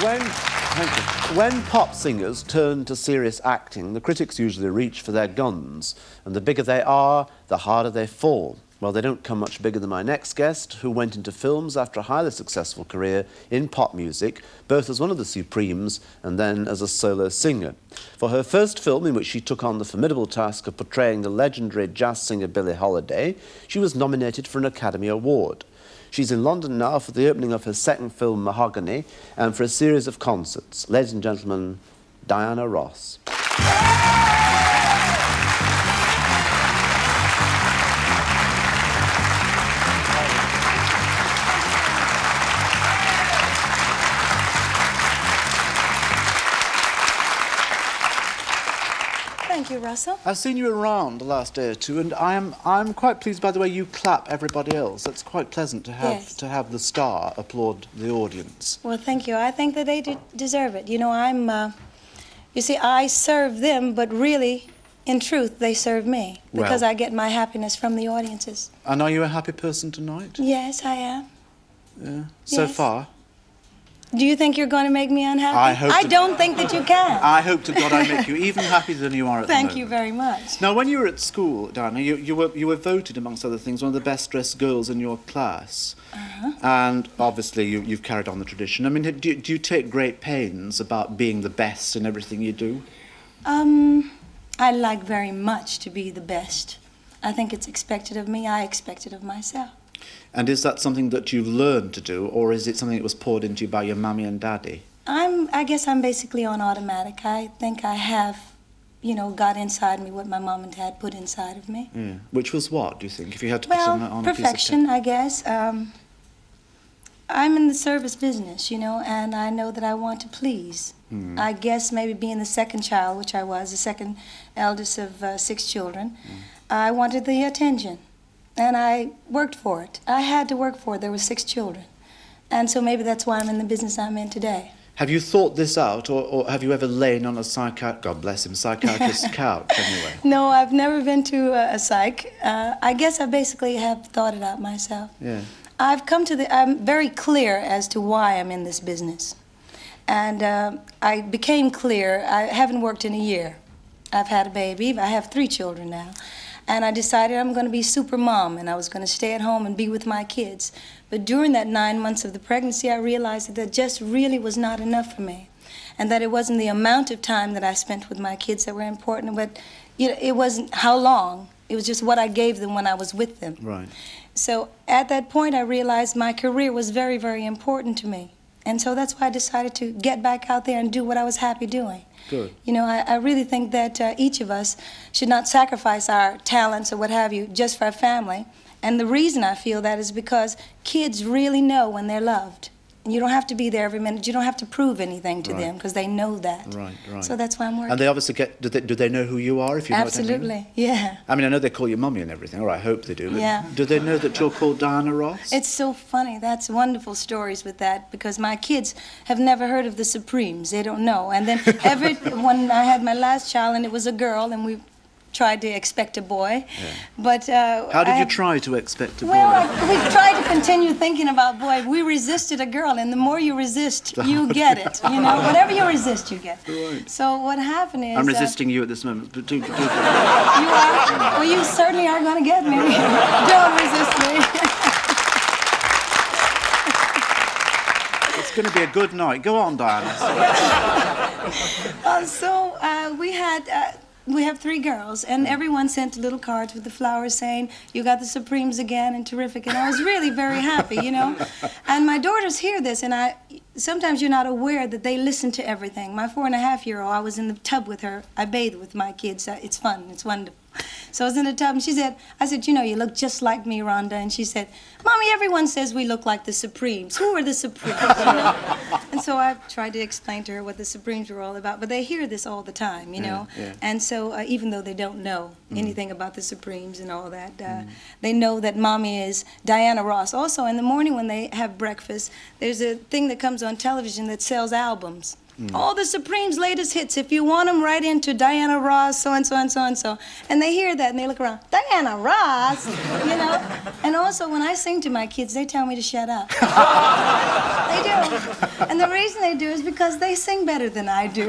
When pop singers turn to serious acting, the critics usually reach for their guns, and the bigger they are, the harder they fall. Well, they don't come much bigger than my next guest, who went into films after a highly successful career in pop music, both as one of the Supremes and then as a solo singer. For her first film, in which she took on the formidable task of portraying the legendary jazz singer Billie Holiday, she was nominated for an Academy Award. She's in London now for the opening of her second film, Mahogany, and for a series of concerts. Ladies and gentlemen, DianaRoss. Thank you, Russell. I've seen you around the last day or two, and I'm quite pleased by the way you clap everybody else. It's quite pleasant to have the star applaud the audience. Well, thank you. I think that they deserve it. You know, you see, I serve them, but really, in truth, they serve me because I get my happiness from the audiences. And are you a happy person tonight? Yes, I am. Yeah. So far. Do you think you're going to make me unhappy? I don't think that you can. I hope to God I make you even happier than you are at the moment. Thank you very much. Now, when you were at school, Diana, you were voted, amongst other things, one of the best-dressed girls in your class. And obviously, you've carried on the tradition. I mean, do you take great pains about being the best in everything you do? I like very much to be the best. I think it's expected of me. I expect it of myself. And is that something that you've learned to do, or is it something that was poured into you by your mummy and daddy? I guess I'm basically on automatic. I think I have, you know, got inside me what my mom and dad put inside of me. Yeah. Which was what, do you think, if you had to put on a piece of paper? Perfection, I guess. I'm in the service business, you know, and I know that I want to please. I guess maybe being the second child, which I was, the second eldest of 6 children, I wanted the attention. And I worked for it. I had to work for it. There were 6 children. And so maybe that's why I'm in the business I'm in today. Have you thought this out, or have you ever lain on a God bless him, psychiatrist's couch anyway? No, I've never been to a psych. I guess I basically have thought it out myself. Yeah. I'm very clear as to why I'm in this business. And I became clear. I haven't worked in a year. I've had a baby. I have 3 children now. And I decided I'm going to be super mom, and I was going to stay at home and be with my kids. But during that 9 months of the pregnancy, I realized that that just really was not enough for me, and that it wasn't the amount of time that I spent with my kids that were important, but you know, it wasn't how long. It was just what I gave them when I was with them. Right. So at that point, I realized my career was very, very important to me. And so that's why I decided to get back out there and do what I was happy doing. Good. You know, I really think that each of us should not sacrifice our talents or what have you just for our family. And the reason I feel that is because kids really know when they're loved. And you don't have to be there every minute. You don't have to prove anything to them because they know that. Right. So that's why I'm working. And they obviously do they know who you are, if you know what I mean? Absolutely, yeah. I mean, I know they call you mummy and everything, or I hope they do. But yeah. Do they know that you're called DianaRoss? It's so funny. That's wonderful stories with that, because my kids have never heard of the Supremes. They don't know. And then when I had my last child, and it was a girl, and we tried to expect a boy, but how did you try to expect a boy? Well, we tried to continue thinking about boy. We resisted a girl, and the more you resist, you get it. You know, whatever you resist, you get. Right. So what happened is I'm resisting you at this moment. But do. You are. Well, you certainly are going to get me. Don't resist me. It's going to be a good night. Go on, Diana. We have 3 girls, and everyone sent little cards with the flowers saying, "You got the Supremes again," and terrific. And I was really very happy, you know. And my daughters hear this, and sometimes you're not aware that they listen to everything. My 4.5-year-old, I was in the tub with her. I bathe with my kids. It's fun. It's wonderful. So I was in the tub, and I said, "You know, you look just like me, Rhonda." And she said, "Mommy, everyone says we look like the Supremes. Who are the Supremes?" You know? And so I tried to explain to her what the Supremes were all about. But they hear this all the time, you know. Yeah. And so even though they don't know anything about the Supremes and all that, they know that Mommy is DianaRoss. Also, in the morning when they have breakfast, there's a thing that comes on television that sells albums. All the Supremes' latest hits. If you want them, write into DianaRoss, so-and-so and so-and-so. And they hear that and they look around, DianaRoss, you know? And also, when I sing to my kids, they tell me to shut up. They do. And the reason they do is because they sing better than I do.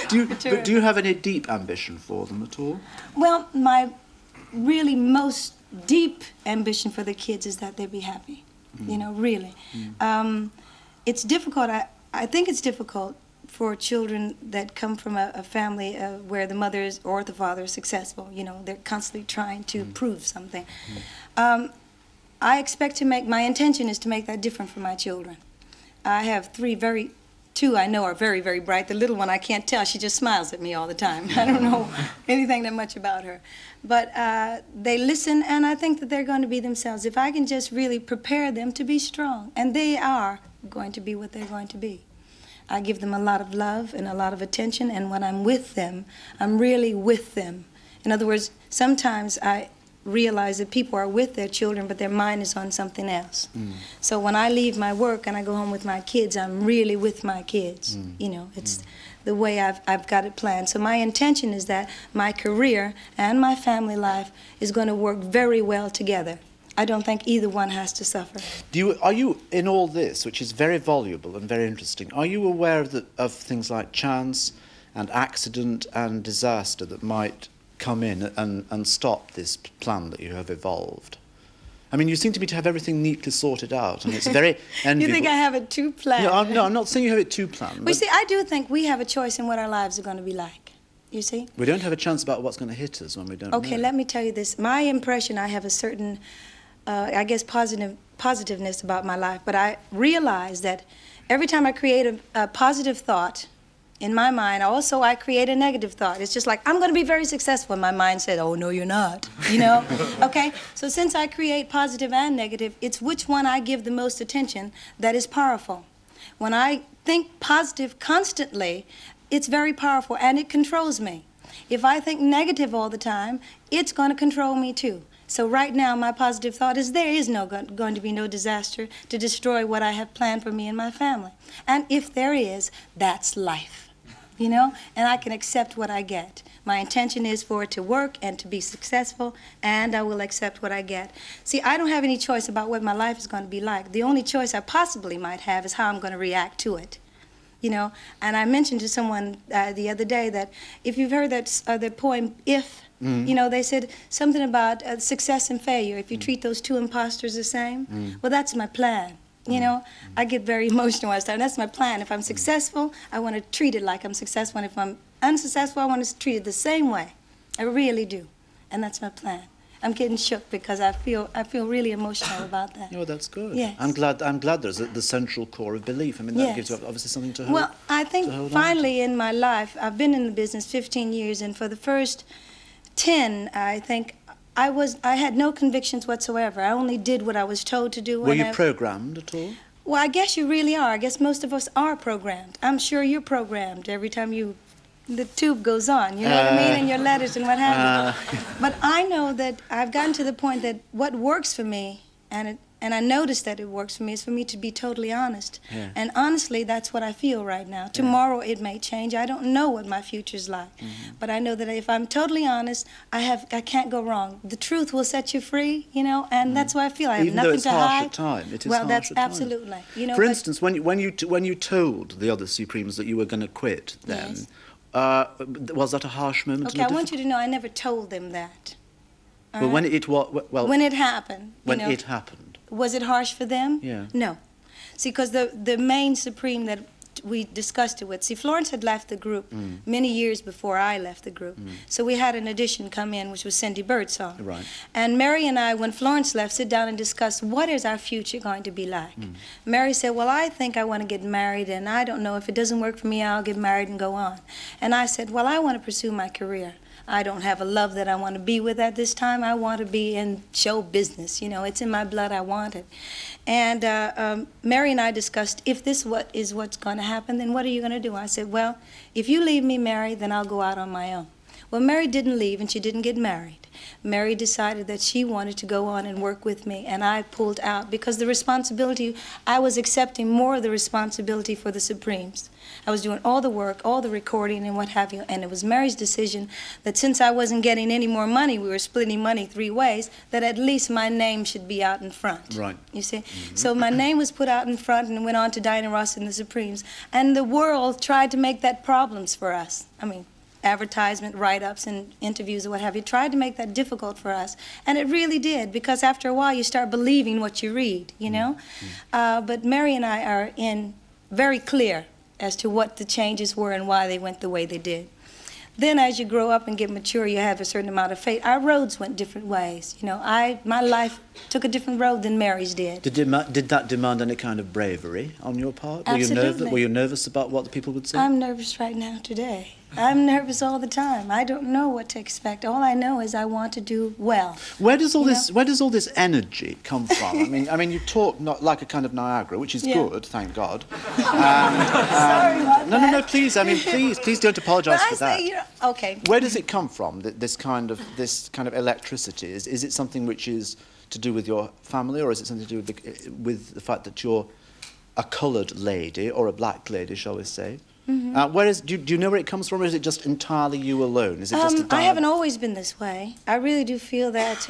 Do you have any deep ambition for them at all? Well, my really most deep ambition for the kids is that they be happy, you know, really. It's difficult. I think it's difficult for children that come from a family where the mother is, or the father is successful. You know, they're constantly trying to prove something. I expect to make, my intention is to make that different for my children. I have two I know are very, very bright. The little one I can't tell. She just smiles at me all the time. I don't know anything that much about her. But they listen, and I think that they're going to be themselves. If I can just really prepare them to be strong, and they are going to be what they're going to be. I give them a lot of love and a lot of attention, and when I'm with them, I'm really with them. In other words, sometimes I realize that people are with their children, but their mind is on something else. So when I leave my work and I go home with my kids, I'm really with my kids. You know, it's the way I've got it planned. So my intention is that my career and my family life is going to work very well together. I don't think either one has to suffer. Are you, in all this, which is very voluble and very interesting, are you aware of things like chance and accident and disaster that might come in and stop this plan that you have evolved? I mean, you seem to me to have everything neatly sorted out, and it's very enviable. You think I have it too planned? No, I'm not saying you have it too planned. Well, you see, I do think we have a choice in what our lives are going to be like. You see? We don't have a chance about what's going to hit us when we don't know. Okay, let me tell you this. My impression, I have a certain, I guess, positiveness about my life, but I realize that every time I create a positive thought in my mind, also I create a negative thought. It's just like, I'm going to be very successful. And my mind said, oh, no, you're not, you know? Okay? So since I create positive and negative, it's which one I give the most attention that is powerful. When I think positive constantly, it's very powerful, and it controls me. If I think negative all the time, it's going to control me too. So right now, my positive thought is there is going to be no disaster to destroy what I have planned for me and my family. And if there is, that's life, you know? And I can accept what I get. My intention is for it to work and to be successful, and I will accept what I get. See, I don't have any choice about what my life is going to be like. The only choice I possibly might have is how I'm going to react to it. You know, and I mentioned to someone the other day that if you've heard that the poem "If," you know, they said something about success and failure. If you treat those two imposters the same, well, that's my plan. You know, I get very emotional all the time. That's my plan. If I'm successful, I want to treat it like I'm successful. And if I'm unsuccessful, I want to treat it the same way. I really do, and that's my plan. I'm getting shook because I feel really emotional about that. Oh, that's good. Yes. I'm glad there's the central core of belief. I mean, that gives you obviously something to hold. Well, I think finally in my life, I've been in the business 15 years, and for the first 10, I think I had no convictions whatsoever. I only did what I was told to do. Were you programmed at all? Well, I guess you really are. I guess most of us are programmed. I'm sure you're programmed every time the tube goes on, you know what I mean, and your letters and what have you. But I know that I've gotten to the point that what works for me, and I notice that it works for me, is for me to be totally honest. Yeah. And honestly, that's what I feel right now. Tomorrow it may change. I don't know what my future's like. But I know that if I'm totally honest, I can't go wrong. The truth will set you free, you know, and that's what I feel. I have nothing to hide. Even though it's harsh at time, it is well, harsh that's at time. absolutely. You know, for instance, when you told the other Supremes that you were going to quit, then. Yes. Was that a harsh moment? Okay, I want you to know I never told them that. Well, when it happened. When it happened. Was it harsh for them? Yeah. No. See, because the main Supreme that we discussed it with, see, Florence had left the group many years before I left the group. So we had an addition come in, which was Cindy Birdsong. Right. And Mary and I, when Florence left, sit down and discuss what is our future going to be like. Mary said, well, I think I want to get married, and I don't know, if it doesn't work for me, I'll get married and go on. And I said, well, I want to pursue my career. I don't have a love that I want to be with at this time. I want to be in show business. You know, it's in my blood. I want it. And Mary and I discussed, if this is what's going to happen, then what are you going to do? I said, well, if you leave me, Mary, then I'll go out on my own. Well, Mary didn't leave and she didn't get married. Mary decided that she wanted to go on and work with me, and I pulled out because the responsibility, I was accepting more of the responsibility for the Supremes. I was doing all the work, all the recording and what have you, and it was Mary's decision that since I wasn't getting any more money, we were splitting money 3 ways, that at least my name should be out in front. Right. You see? So my name was put out in front and went on to DianaRoss and the Supremes, and the world tried to make that problems for us. I mean, advertisement, write-ups, and interviews or what have you, tried to make that difficult for us. And it really did, because after a while you start believing what you read, you know? But Mary and I are very clear as to what the changes were and why they went the way they did. Then as you grow up and get mature, you have a certain amount of faith. Our roads went different ways. You know, my life took a different road than Mary's did. Did that demand any kind of bravery on your part? Absolutely. Were you nervous about what the people would say? I'm nervous right now today. I'm nervous all the time. I don't know what to expect. All I know is I want to do well. Where does all this energy come from? I mean, you talk not like a kind of Niagara, which is good, thank God. Sorry about that. No, please. I mean, please don't apologise for that. Okay. Where does it come from? This kind of electricity. Is it something which is to do with your family, or is it something to do with the fact that you're a coloured lady or a black lady, shall we say? Do you know where it comes from, or is it just entirely you alone? Is it just I haven't always been this way. I really do feel that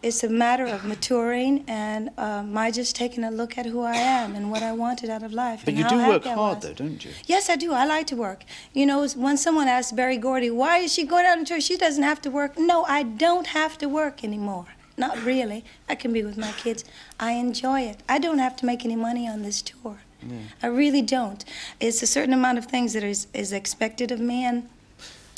it's a matter of maturing and my just taking a look at who I am and what I wanted out of life. But and you how do work happy I hard, was. though, don't you? Yes, I do. I like to work. You know, when someone asks Berry Gordy, why is she going out on tour? She doesn't have to work. No, I don't have to work anymore. Not really. I can be with my kids. I enjoy it. I don't have to make any money on this tour. Yeah. I really don't. It's a certain amount of things that is expected of me, and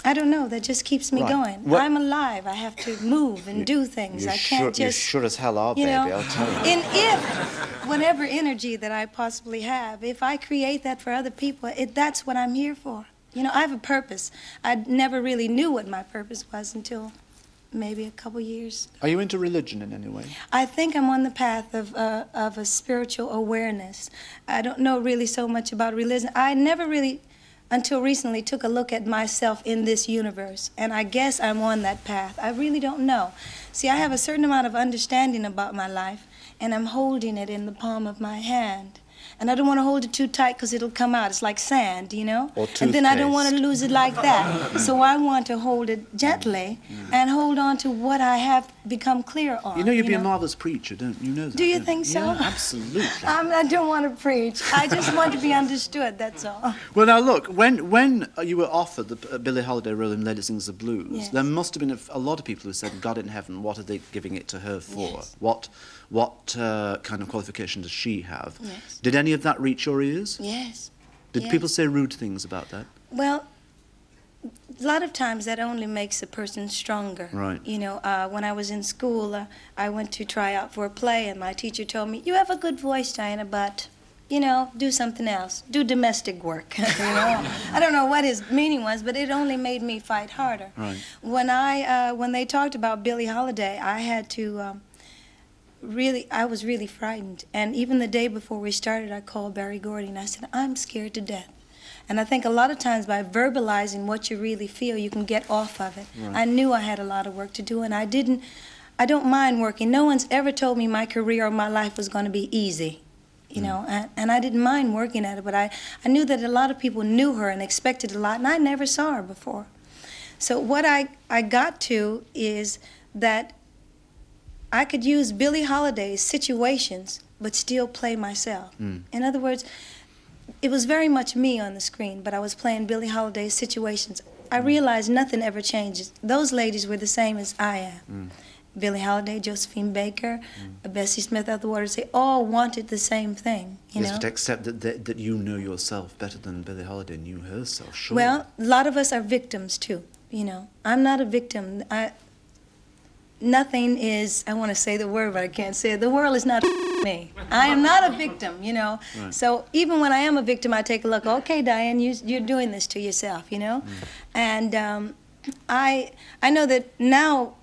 I don't know, that just keeps me going. Well, I'm alive. I have to move and do things. I can't just... You sure as hell are, baby, I'll tell you. And if, whatever energy that I possibly have, if I create that for other people, that's what I'm here for. You know, I have a purpose. I never really knew what my purpose was until maybe a couple years. Are you into religion in any way? I think I'm on the path of a spiritual awareness. I don't know really so much about religion. I never really, until recently, took a look at myself in this universe, and I guess I'm on that path. I really don't know. See, I have a certain amount of understanding about my life, and I'm holding it in the palm of my hand. And I don't want to hold it too tight because it'll come out. It's like sand, you know? Or toothpaste. And then I don't want to lose it like that. So I want to hold it gently and hold on to what I have become clear on. You know you'd be a marvellous preacher, don't you? You know that. Do you think so? Yeah, absolutely. I don't want to preach. I just want to be understood, that's all. Well, now look, when you were offered the Billie Holiday role in Lady Sings the Blues, Yes. there must have been a lot of people who said, God in heaven, what are they giving it to her for? Yes. What kind of qualification does she have? Yes. Did any of that reach your ears? Yes. Did Yes. people say rude things about that? Well, a lot of times that only makes a person stronger. Right. You know, when I was in school, I went to try out for a play, and my teacher told me, you have a good voice, Diana, but, you know, do something else. Do domestic work. You know? I don't know what his meaning was, but it only made me fight harder. Right. When they talked about Billie Holiday, I had to... I was really frightened. And even the day before we started, I called Berry Gordy and I said, I'm scared to death. And I think a lot of times by verbalizing what you really feel, you can get off of it. Right. I knew I had a lot of work to do, and I don't mind working. No one's ever told me my career or my life was going to be easy. You know, and I didn't mind working at it, but I knew that a lot of people knew her and expected a lot, and I never saw her before. So what I got to is that I could use Billie Holiday's situations, but still play myself. In other words, it was very much me on the screen, but I was playing Billie Holiday's situations. I realized nothing ever changes. Those ladies were the same as I am. Billie Holiday, Josephine Baker, Bessie Smith out the Waters, they all wanted the same thing, you know? But except that you know yourself better than Billie Holiday knew herself, sure. Well, a lot of us are victims, too, you know. I'm not a victim. Nothing is, I want to say the word, but I can't say it. The world is not me. I am not a victim, you know. Right. So even when I am a victim, I take a look, okay, Diane, you're doing this to yourself, you know. And I know that now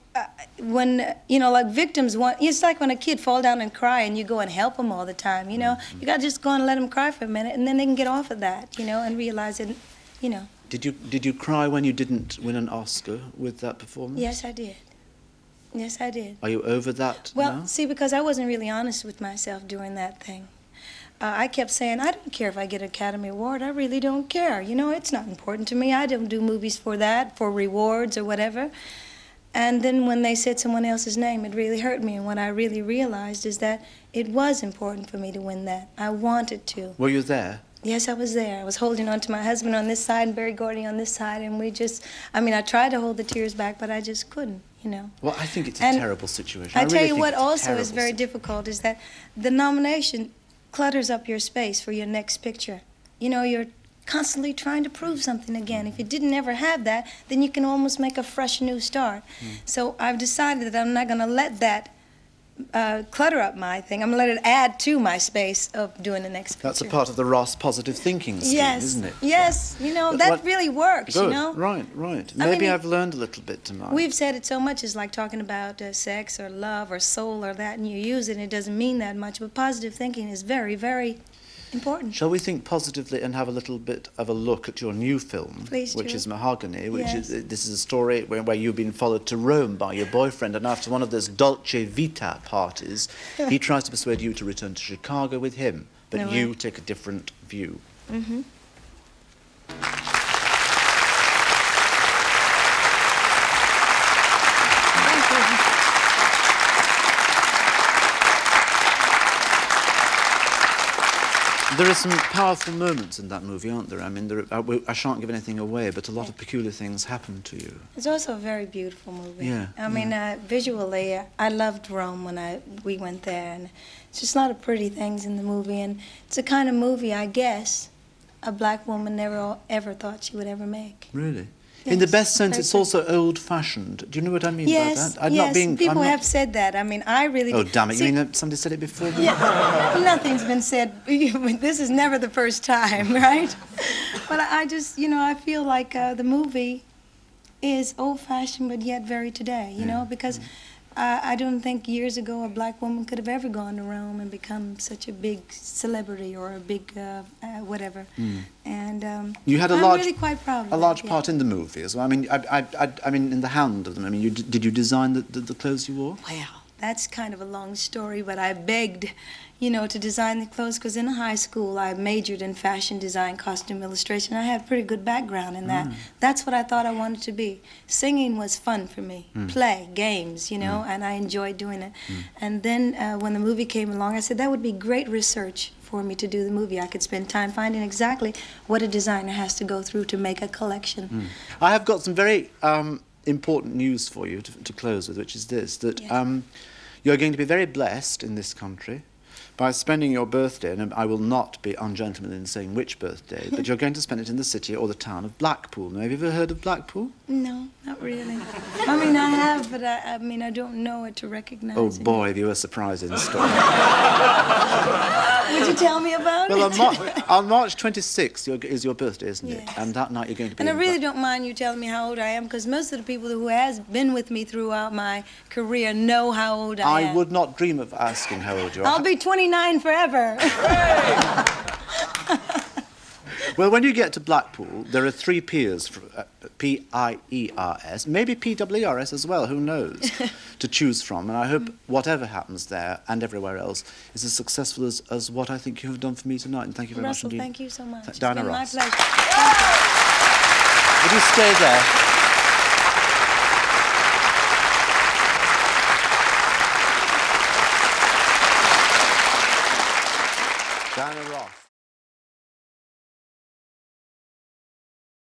when, you know, like victims want, it's like when a kid fall down and cry and you go and help them all the time, you know. You got to just go and let them cry for a minute and then they can get off of that, you know, and realize that, you know, Did you cry when you didn't win an Oscar with that performance? Yes, I did. Yes, I did. Are you over that Well, now? see, because I wasn't really honest with myself during that thing. I kept saying, I don't care if I get an Academy Award. I really don't care. You know, it's not important to me. I don't do movies for that, for rewards or whatever. And then when they said someone else's name, it really hurt me. And what I really realized is that it was important for me to win that. I wanted to. Were you there? Yes, I was there. I was holding on to my husband on this side and Barry Gordy on this side. And we just, I mean, I tried to hold the tears back, but I just couldn't, you know. Well, I think it's a And terrible situation. I really tell you think what it's a also is terrible very difficult is that the nomination clutters up your space for your next picture. You know, you're constantly trying to prove something again. If you didn't ever have that, then you can almost make a fresh new start. So I've decided that I'm not going to let that clutter up my thing. I'm going to let it add to my space of doing the next picture. That's a part of the Ross positive thinking scheme, Yes, isn't it? yes. You know, that really works, Good. you know. Right, right. I Maybe mean, I've learned a little bit tonight. We've said it so much, it's like talking about sex or love or soul or that, and you use it and it doesn't mean that much, but positive thinking is very, very important. Shall we think positively and have a little bit of a look at your new film, Please which do. is Mahogany, which Yes. is this is a story where you've been followed to Rome by your boyfriend, and after one of those Dolce Vita parties, he tries to persuade you to return to Chicago with him, but No you way. take a different view. Mm-hmm. There are some powerful moments in that movie, aren't there? I mean, I shan't give anything away, but a lot of peculiar things happen to you. It's also a very beautiful movie. Yeah, I mean, visually, I loved Rome when we went there, and it's just a lot of pretty things in the movie, and it's a kind of movie, I guess, a black woman never ever thought she would ever make. Really? In the Yes, best sense, very it's good. also old-fashioned. Do you know what I mean Yes, by that? yes, people I'm not- have said that. I mean, I really Oh, do. damn it. See, You mean that somebody said it before me? yeah, nothing's been said. This is never the first time, right? But I just, you know, I feel like the movie is old-fashioned but yet very today, you know, because I don't think years ago a black woman could have ever gone to Rome and become such a big celebrity or a big whatever. And You had a I'm large, really quite proud of a that, large yeah. part in the movie as well. I mean, I mean, in the hand of them. I mean, did you design the clothes you wore? Well, that's kind of a long story, but I begged, you know, to design the clothes because in high school I majored in fashion design, costume illustration. I had a pretty good background in that. That's what I thought I wanted to be. Singing was fun for me. Play, games, you know, and I enjoyed doing it. And then when the movie came along, I said that would be great research for me to do the movie. I could spend time finding exactly what a designer has to go through to make a collection. I have got some very important news for you to close with, which is this, that Yes. you're going to be very blessed in this country by spending your birthday, and I will not be ungentlemanly in saying which birthday, but you're going to spend it in the city or the town of Blackpool. Now, have you ever heard of Blackpool? No, not really. I mean, I have, but I mean, I don't know it to recognize Oh it. boy, have you a surprising story. Would you tell me about Well, it? on March 26th is your birthday, isn't it? Yes. And that night you're going to be And I in really don't mind you telling me how old I am, because most of the people who has been with me throughout my career know how old I am. I would not dream of asking how old you are. I'll be 29 forever. Well, when you get to Blackpool, there are three piers, P-I-E-R-S, maybe P-W-R-S as well, who knows, to choose from. And I hope whatever happens there and everywhere else is as successful as what I think you have done for me tonight. And thank you very Russell, much indeed. thank you so much. It's DianaRoss. been my pleasure. Thank you. Would you stay there?